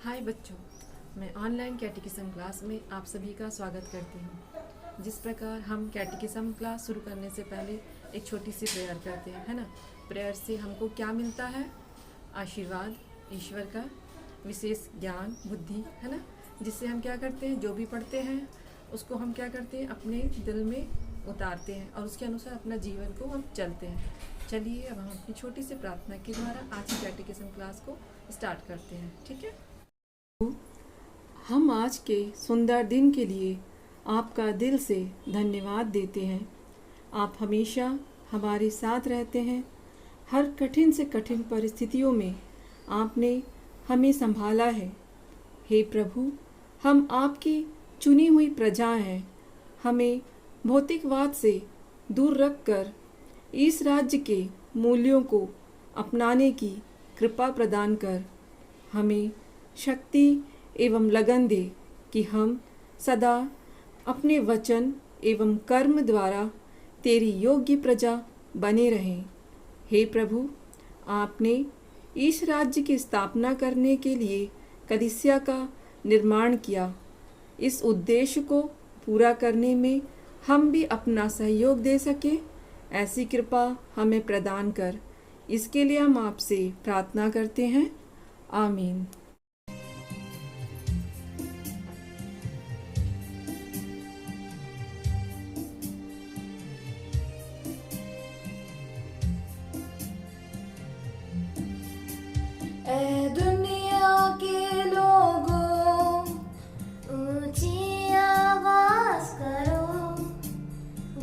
हाय बच्चों, मैं online कैटेकिज्म class में आप सभी का स्वागत करती हूँ। जिस प्रकार हम कैटेकिज्म क्लास शुरू करने से पहले एक छोटी सी प्रेयर करते हैं, है ना। प्रेयर से हमको क्या मिलता है? आशीर्वाद, ईश्वर का विशेष ज्ञान, बुद्धि, है ना। जिससे हम क्या करते हैं, जो भी पढ़ते हैं उसको हम क्या करते हैं, अपने दिल में उतारते हैं और उसके अनुसार अपना जीवन को हम चलते हैं। चलिए अब हम अपनी छोटी सी प्रार्थना के द्वारा आज की कैटेकिज्म क्लास को स्टार्ट करते हैं, ठीक है। हम आज के सुंदर दिन के लिए आपका दिल से धन्यवाद देते हैं। आप हमेशा हमारे साथ रहते हैं। हर कठिन से कठिन परिस्थितियों में आपने हमें संभाला है। हे प्रभु, हम आपकी चुनी हुई प्रजा हैं। हमें भौतिकवाद से दूर रखकर इस राज्य के मूल्यों को अपनाने की कृपा प्रदान कर हमें शक्ति एवं लगन दे कि हम सदा अपने वचन एवं कर्म द्वारा तेरी योग्य प्रजा बने रहें। हे प्रभु, आपने इस राज्य की स्थापना करने के लिए कलीसिया का निर्माण किया। इस उद्देश्य को पूरा करने में हम भी अपना सहयोग दे सके, ऐसी कृपा हमें प्रदान कर। इसके लिए हम आपसे प्रार्थना करते हैं। आमीन। ऐ दुनिया के लोगों, ऊंची आवाज करो,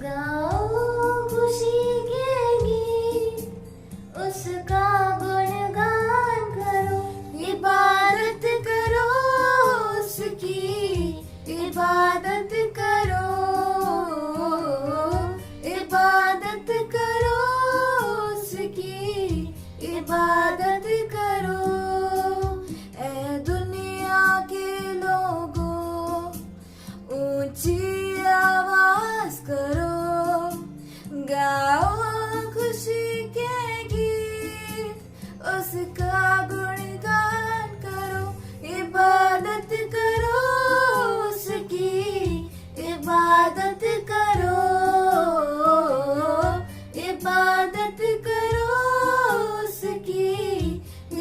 गाओ खुशी के गीत, उसका गुणगान करो, इबादत करो उसकी, इबादत करो, इबादत करो उसकी, इबादत करो। ऐ दुनिया के लोगों, ऊंची आवाज करो, गाओ खुशी के गीत, उसका गुणगान करो, इबादत करो उसकी, इबादत करो, इबादत करो उसकी,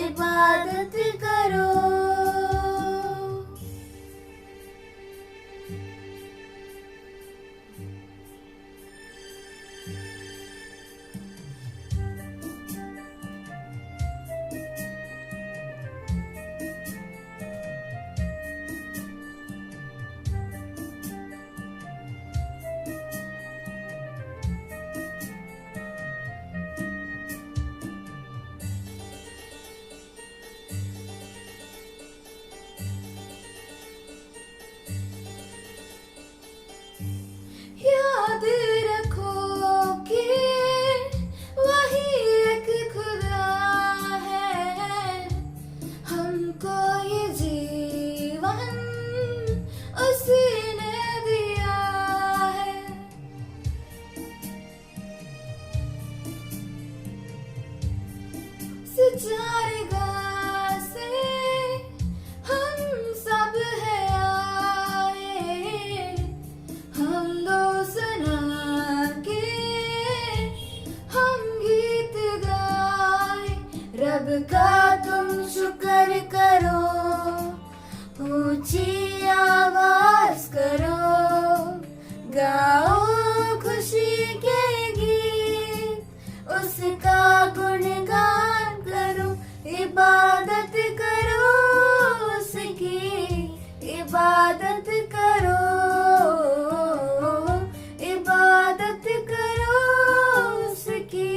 इबादत करो। याद रखो कि वही एक खुदा है, हमको ये जीवन उसी ने दिया है। सिचारेगा से हम सब है आए, हम दो सुना के हम गीत गाए, रब का तुम शुक्र करो, ऊंची आवाज करो, गाओ खुशी के गीत, उसका गुणगान करो, इबादत करो उसकी, इबादत करो, इबादत करो उसकी,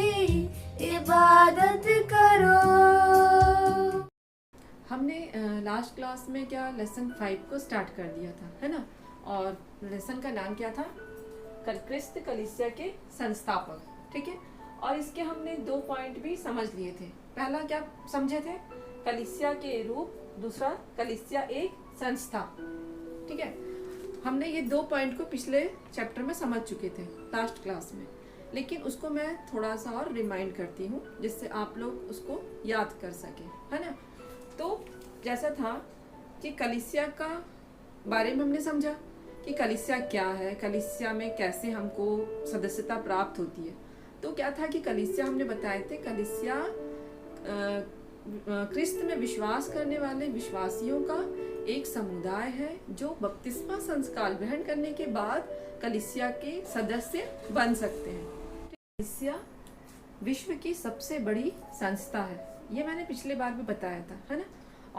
इबादत करो। हमने लास्ट क्लास में क्या लेसन 5 को स्टार्ट कर दिया था, है ना। और लेसन का नाम क्या था? क्रिस्त कलीसिया के संस्थापक, ठीक है। और इसके हमने 2 पॉइंट भी समझ लिए थे। पहला क्या समझे थे? कलीसिया के रूप, दूसरा कलीसिया एक संस्था, ठीक है। हमने ये 2 पॉइंट को पिछले चैप्टर में समझ चुके थे लास्ट क्लास में, लेकिन उसको मैं थोड़ा सा और रिमाइंड करती हूँ जिससे आप लोग उसको याद कर सके, है ना। तो जैसा था कि कलीसिया का बारे में हमने समझा कि कलीसिया क्या है, कलीसिया में कैसे हमको सदस्यता प्राप्त होती है। तो क्या था कि कलीसिया हमने बताए थे, कलीसिया क्रिस्त में विश्वास करने वाले विश्वासियों का एक समुदाय है जो बपतिस्मा संस्कार ग्रहण करने के बाद कलीसिया के सदस्य बन सकते हैं। कलीसिया विश्व की सबसे बड़ी संस्था है, ये मैंने पिछले बार भी बताया था, है ना।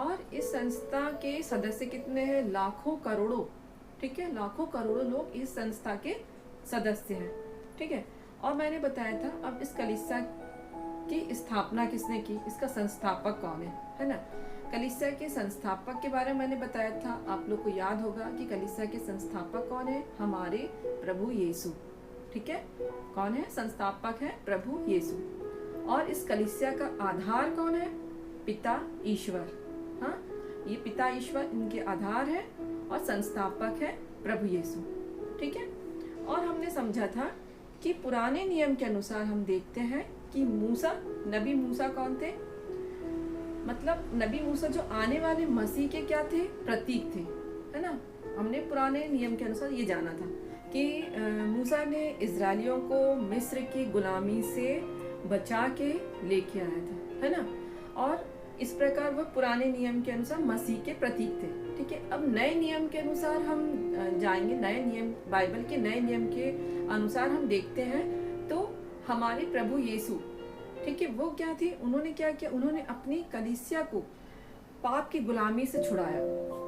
और इस संस्था के सदस्य कितने हैं? लाखों करोड़ों, ठीक है, लाखों करोड़ों लोग इस संस्था के सदस्य हैं, ठीक है। और मैंने बताया था अब इस कलीसिया की स्थापना किसने की, इसका संस्थापक कौन है ना। कलीसिया के संस्थापक के बारे में मैंने बताया था, आप लोग को याद होगा कि कलीसिया के संस्थापक कौन है? हमारे प्रभु यीशु, ठीक है। कौन है? संस्थापक है प्रभु यीशु। और इस कलीसिया का आधार कौन है? पिता ईश्वर। हाँ, ये पिता ईश्वर इनके आधार है और संस्थापक है प्रभु यीशु, ठीक है। और हमने समझा था कि पुराने नियम के अनुसार हम देखते हैं कि मूसा, नबी मूसा कौन थे? मतलब नबी मूसा जो आने वाले मसीह के क्या थे? प्रतीक थे, है ना। हमने पुराने नियम के अनुसार ये जाना था कि मूसा ने इजरायलियों को मिस्र की गुलामी से बचा के लेके आया था, है ना। और इस प्रकार वह पुराने नियम के अनुसार मसीह के प्रतीक थे, ठीक है। अब नए नियम के अनुसार हम जाएंगे, नए नियम, बाइबल के नए नियम के अनुसार हम देखते हैं तो हमारे प्रभु यीशु, ठीक है, वो क्या थे? उन्होंने क्या किया? उन्होंने अपनी कलीसिया को पाप की गुलामी से छुड़ाया।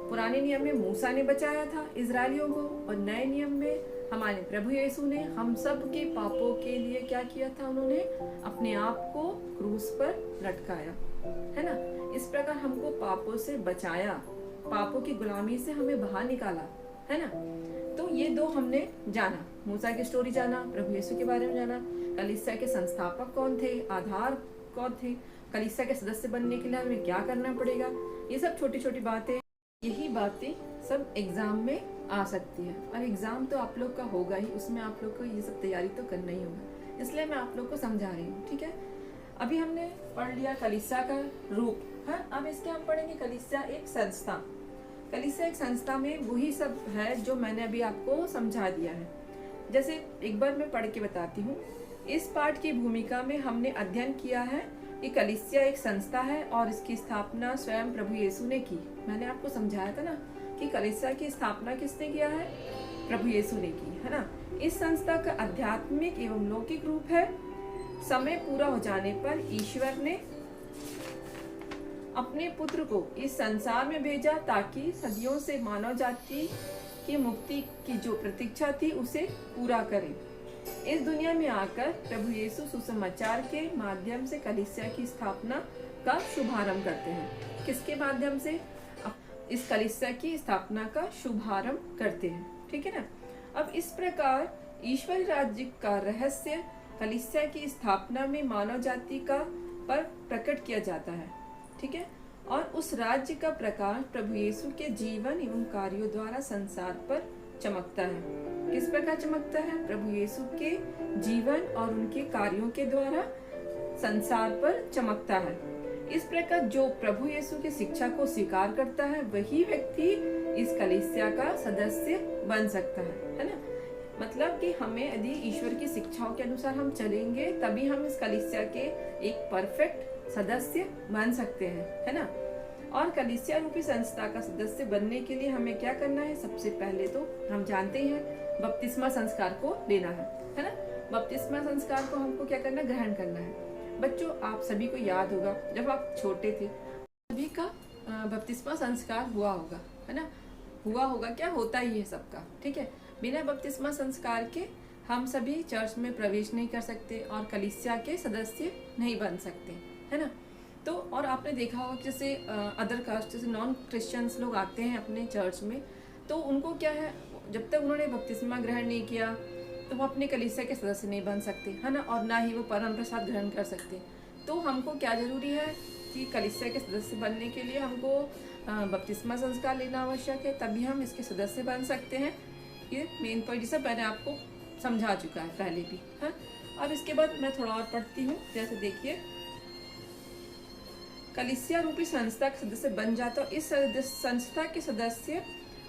पुराने नियम में मूसा ने बचाया था इजरायलियों को, और नए नियम में हमारे प्रभु यीशु ने हम सब के पापों के लिए क्या किया था? उन्होंने अपने आप को क्रूस पर लटकाया, है ना। इस प्रकार हमको पापों से बचाया, पापों की गुलामी से हमें बाहर निकाला, है ना। तो ये दो हमने जाना, मूसा की स्टोरी जाना, प्रभु यीशु के बारे में जाना, कलीसिया के संस्थापक कौन थे, आधार कौन थे, कलीसिया के सदस्य बनने के लिए हमें क्या करना पड़ेगा, ये सब छोटी छोटी बातें, यही बातें सब एग्जाम में आ सकती है। और एग्जाम तो आप लोग का होगा ही, उसमें आप लोग को ये सब तैयारी तो करना ही होगा, इसलिए मैं आप लोग को समझा रही हूँ, ठीक है। अभी हमने पढ़ लिया कलीसिया का रूप, है। अब इसके हम पढ़ेंगे कलीसिया एक संस्था। कलीसिया एक संस्था में वही सब है जो मैंने अभी आपको समझा दिया है। जैसे एक बार मैं पढ़ के बताती हूँ। इस पाठ की भूमिका में हमने अध्ययन किया है कि कलीसिया एक संस्था है और इसकी स्थापना स्वयं प्रभु यीशु ने की। मैंने आपको समझाया था ना कि कलीसिया की स्थापना किसने किया है? प्रभु यीशु ने की, है ना। इस संस्था का आध्यात्मिक एवं लौकिक रूप है। समय पूरा हो जाने पर ईश्वर ने अपने पुत्र को इस संसार में भेजा ताकि सदियों से मानव जाति की मुक्ति की जो प्रतीक्षा थी उसे पूरा करे। इस दुनिया में आकर प्रभु यीशु सुसमाचार के माध्यम से कलीसिया की स्थापना का शुभारंभ करते हैं। किसके माध्यम से? इस कलीसिया की स्थापना का शुभारंभ करते हैं, ठीक है ना। अब इस प्रकार ईश्वरी राज्य का रहस्य कलीसिया की स्थापना में मानव जाति का पर प्रकट किया जाता है, ठीक है। और उस राज्य का प्रकाश प्रभु यीशु के जीवन एवं कार्यों द्वारा संसार पर चमकता है। किस प्रकार चमकता है? प्रभु यीशु के जीवन और उनके कार्यों के द्वारा संसार पर चमकता है। इस प्रकार जो प्रभु यीशु की शिक्षा को स्वीकार करता है वही व्यक्ति इस कलीसिया का सदस्य बन सकता है ना। मतलब कि हमें यदि ईश्वर की शिक्षाओं के अनुसार हम चलेंगे तभी हम इस कलीसिया के एक परफेक्ट सदस्य बन सकते हैं, है ना। और कलीसिया रूपी संस्था का सदस्य बनने के लिए हमें क्या करना है? सबसे पहले तो हम जानते ही हैं बपतिस्मा संस्कार को लेना है ना। बपतिस्मा संस्कार को हमको क्या करना है? ग्रहण करना है। बच्चों, आप सभी को याद होगा जब आप छोटे थे सभी का बपतिस्मा संस्कार हुआ होगा, है ना। हुआ होगा क्या? होता ही है सबका, ठीक है। बिना बपतिस्मा संस्कार के हम सभी चर्च में प्रवेश नहीं कर सकते और कलीसिया के सदस्य नहीं बन सकते, है ना। तो और आपने देखा होगा जैसे अदर कास्ट जैसे नॉन क्रिश्चियंस लोग आते हैं अपने चर्च में, तो उनको क्या है, जब तक उन्होंने बपतिस्मा ग्रहण नहीं किया तो वो अपने कलीसिया के सदस्य नहीं बन सकते, है ना। और ना ही वो परम प्रसाद ग्रहण कर सकते। तो हमको क्या जरूरी है कि कलीसिया के सदस्य बनने के लिए हमको बपतिस्मा संस्कार लेना आवश्यक है, तभी हम इसके सदस्य बन सकते हैं। ये मेन पॉइंट सब मैंने आपको समझा चुका है पहले भी, है। और इसके बाद मैं थोड़ा और पढ़ती हूँ। जैसे देखिए, कलीसिया रूपी संस्था का सदस्य बन जाता है। इस संस्था के सदस्य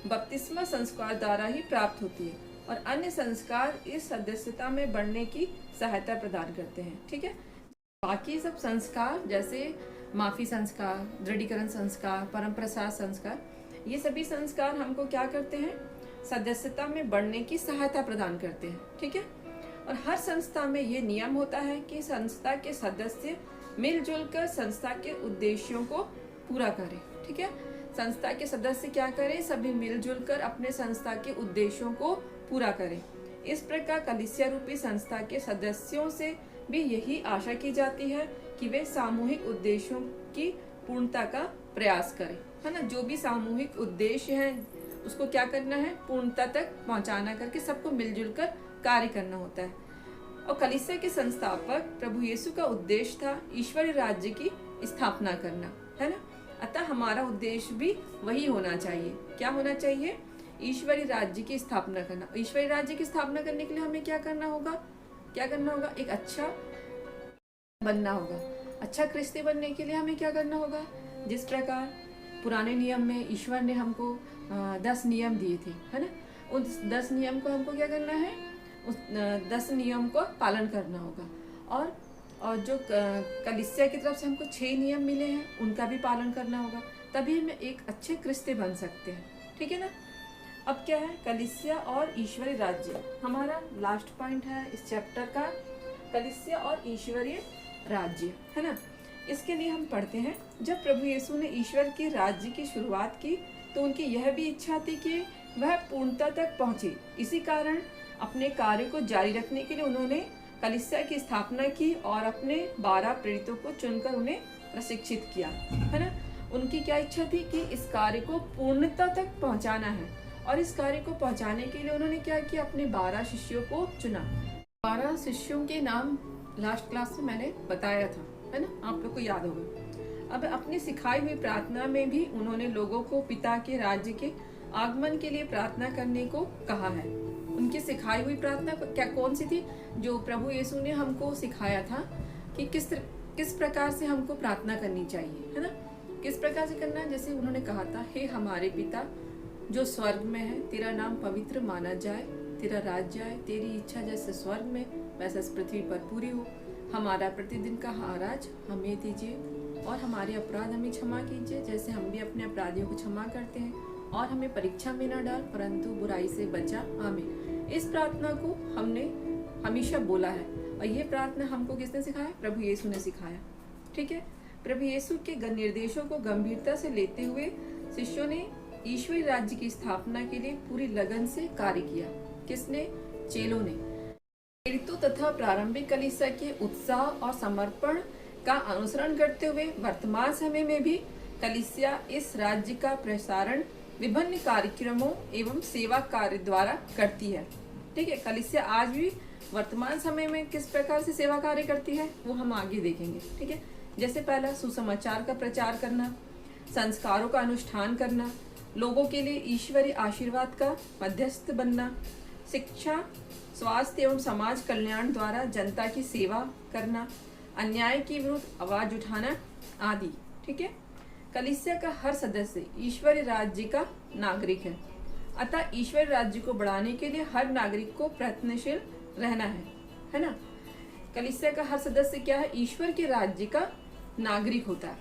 बपतिस्मा संस्कार द्वारा ही प्राप्त होती है और अन्य संस्कार इस सदस्यता में बढ़ने की सहायता प्रदान करते हैं। ठीक है, बाकी सब संस्कार जैसे माफी संस्कार, दृढ़ीकरण संस्कार, परम प्रसाद संस्कार, ये सभी संस्कार हमको क्या करते हैं, सदस्यता में बढ़ने की सहायता प्रदान करते हैं। ठीक है, और हर संस्था में ये नियम होता है कि संस्था के सदस्य मिलजुल कर संस्था के उद्देश्यों को पूरा करें। ठीक है, संस्था के सदस्य क्या करें, सभी मिलजुल कर अपने संस्था के उद्देश्यों को पूरा करें। इस प्रकार कलीसिया रूपी संस्था के सदस्यों से भी यही आशा की जाती है कि वे सामूहिक उद्देश्यों की पूर्णता का प्रयास करें। है ना, जो भी सामूहिक उद्देश्य है उसको क्या करना है, पूर्णता तक पहुंचाना करके सबको मिलजुल कर कार्य करना होता है। और कलीसिया के संस्थापक प्रभु यीशु का उद्देश्य था ईश्वरीय राज्य की स्थापना करना, है ना। अतः हमारा उद्देश्य भी वही होना चाहिए। क्या होना चाहिए, ईश्वरीय राज्य की स्थापना करना। ईश्वरीय राज्य की स्थापना करने के लिए हमें क्या करना होगा, एक अच्छा बनना होगा। अच्छा क्रिस्ती बनने के लिए हमें क्या करना होगा, जिस प्रकार पुराने नियम में ईश्वर ने हमको 10 नियम दिए थे, है ना, उन 10 नियम को हमको क्या करना है, उस 10 नियम को पालन करना होगा। और जो कलीसिया की तरफ से हमको 6 नियम मिले हैं उनका भी पालन करना होगा, तभी हम एक अच्छे क्रिस्ती बन सकते हैं। ठीक है ना। अब क्या है, कलीसिया और ईश्वरीय राज्य, हमारा लास्ट पॉइंट है इस चैप्टर का, कलीसिया और ईश्वरीय राज्य, है ना। इसके लिए हम पढ़ते हैं, जब प्रभु यीशु ने ईश्वर के राज्य की शुरुआत की तो उनकी यह भी इच्छा थी कि वह पूर्णता तक पहुंचे। इसी कारण अपने कार्य को जारी रखने के लिए उन्होंने कलीसिया की स्थापना की और अपने 12 प्रेरितों को चुनकर उन्हें प्रशिक्षित किया, है ना। उनकी क्या इच्छा थी कि इस कार्य को पूर्णता तक पहुंचाना है, और इस कार्य को पहुंचाने के लिए उन्होंने क्या किया, अपने 12 शिष्यों को चुना। 12 शिष्यों के नाम लास्ट क्लास में मैंने बताया था, है ना, आप लोग को याद होगा। अब अपनी सिखाई हुई प्रार्थना में भी उन्होंने लोगों को पिता के राज्य के आगमन के लिए प्रार्थना करने को कहा है। उनकी सिखाई हुई प्रार्थना क्या कौन सी थी, जो प्रभु यीशु ने हमको सिखाया था कि किस प्रकार से हमको प्रार्थना करनी चाहिए, है ना, किस प्रकार से करना है। जैसे उन्होंने कहा था, हे हमारे पिता जो स्वर्ग में है, तेरा नाम पवित्र माना जाए, तेरा राज्य आए, तेरी इच्छा जैसे स्वर्ग में वैसे इस पृथ्वी पर पूरी हो। हमारा प्रतिदिन का आहार हमें दीजिए और हमारे अपराध हमें क्षमा कीजिए जैसे हम भी अपने अपराधियों को क्षमा करते हैं, और हमें परीक्षा में न डाल परंतु बुराई से बचा, आमीन। इस प्रार्थना को हमने हमेशा बोला है, और ये प्रार्थना हमको किसने सिखाया, प्रभु यीशु ने सिखाया। ठीक है, प्रभु यीशु के निर्देशों को गंभीरता से लेते हुए शिष्यों ने ईश्वरीय राज्य की स्थापना के लिए पूरी लगन से कार्य किया। किसने, चेलों ने। प्रेरितों तथा प्रारंभिक कलीसिया के उत्साह और समर्पण का अनुसरण करते हुए वर्तमान समय में भी कलीसिया इस राज्य का प्रसारण विभिन्न कार्यक्रमों एवं सेवा कार्य द्वारा करती है। ठीक है, कलीसिया आज भी वर्तमान समय में किस प्रकार से सेवा कार्य करती है वो हम आगे देखेंगे। ठीक है, जैसे पहला सुसमाचार का प्रचार करना, संस्कारों का अनुष्ठान करना, लोगों के लिए ईश्वरीय आशीर्वाद का मध्यस्थ बनना, शिक्षा, स्वास्थ्य एवं समाज कल्याण द्वारा जनता की सेवा करना, अन्याय के विरुद्ध आवाज उठाना आदि। ठीक है, कलीसिया का हर सदस्य ईश्वरीय राज्य का नागरिक है, अतः ईश्वरीय राज्य को बढ़ाने के लिए हर नागरिक को प्रयत्नशील रहना है ना। कलीसिया का हर सदस्य क्या है, ईश्वर के राज्य का नागरिक होता है।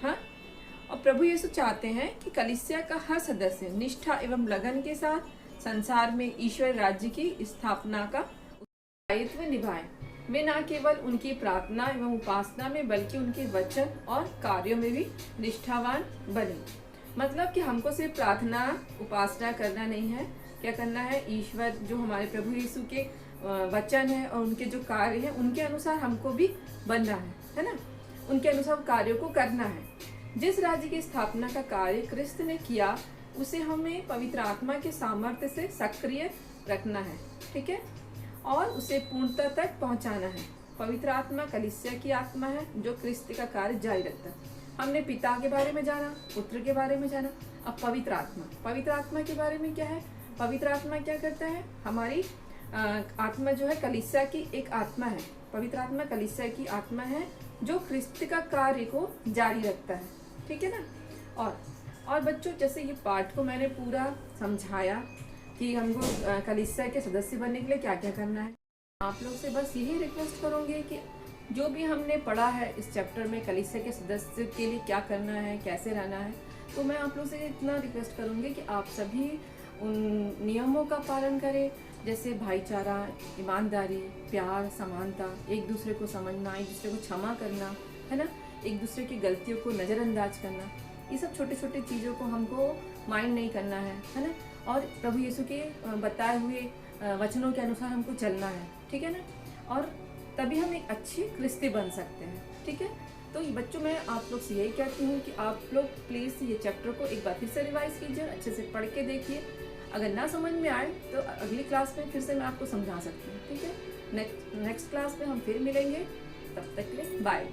हाँ, और प्रभु यीशु चाहते हैं कि कलीसिया का हर सदस्य निष्ठा एवं लगन के साथ संसार में ईश्वर राज्य की स्थापना का दायित्व निभाए। वे न केवल उनकी प्रार्थना एवं उपासना में बल्कि उनके वचन और कार्यों में भी निष्ठावान बने। मतलब कि हमको सिर्फ प्रार्थना उपासना करना नहीं है, क्या करना है, ईश्वर जो हमारे प्रभु यीशु के वचन है और उनके जो कार्य है उनके अनुसार हमको भी बनना है ना, उनके अनुसार कार्यों को करना है। जिस राज्य की स्थापना का कार्य क्रिस्त ने किया उसे हमें पवित्र आत्मा के सामर्थ्य से सक्रिय रखना है। ठीक है, और उसे पूर्णता तक पहुंचाना है। पवित्र आत्मा कलीसिया की आत्मा है जो क्रिस्त का कार्य जारी रखता है। हमने पिता के बारे में जाना, पुत्र के बारे में जाना, अब पवित्र आत्मा के बारे में क्या है, पवित्र आत्मा क्या करता है, हमारी आत्मा जो है कलीसिया की एक आत्मा है। पवित्र आत्मा कलीसिया की आत्मा है जो ख्रिस्त का कार्य को जारी रखता है, ठीक है ना। और बच्चों, जैसे ये पाठ को मैंने पूरा समझाया कि हमको कलीसिया के सदस्य बनने के लिए क्या क्या करना है। आप लोग से बस यही रिक्वेस्ट करूँगी कि जो भी हमने पढ़ा है इस चैप्टर में कलीसिया के सदस्य के लिए क्या करना है, कैसे रहना है, तो मैं आप लोग से इतना रिक्वेस्ट करूँगी कि आप सभी उन नियमों का पालन करें, जैसे भाईचारा, ईमानदारी, प्यार, समानता, एक दूसरे को समझना, एक दूसरे को क्षमा करना, है ना, एक दूसरे की गलतियों को नज़रअंदाज करना। ये सब छोटे छोटे चीज़ों को हमको माइंड नहीं करना है ना। और प्रभु यीशु के बताए हुए वचनों के अनुसार हमको चलना है, ठीक है ना। और तभी हम एक अच्छे क्रिस्ती बन सकते हैं, ठीक है। तो ये बच्चों, मैं आप लोग से यही कहती हूँ कि आप लोग प्लीज़ ये चैप्टर को एक बार फिर से रिवाइज कीजिए, अच्छे से पढ़ के देखिए। अगर ना समझ में आए तो अगली क्लास में फिर से मैं आपको समझा सकती हूँ, ठीक है। नेक्स्ट क्लास में हम फिर मिलेंगे, तब तक के लिए बाय।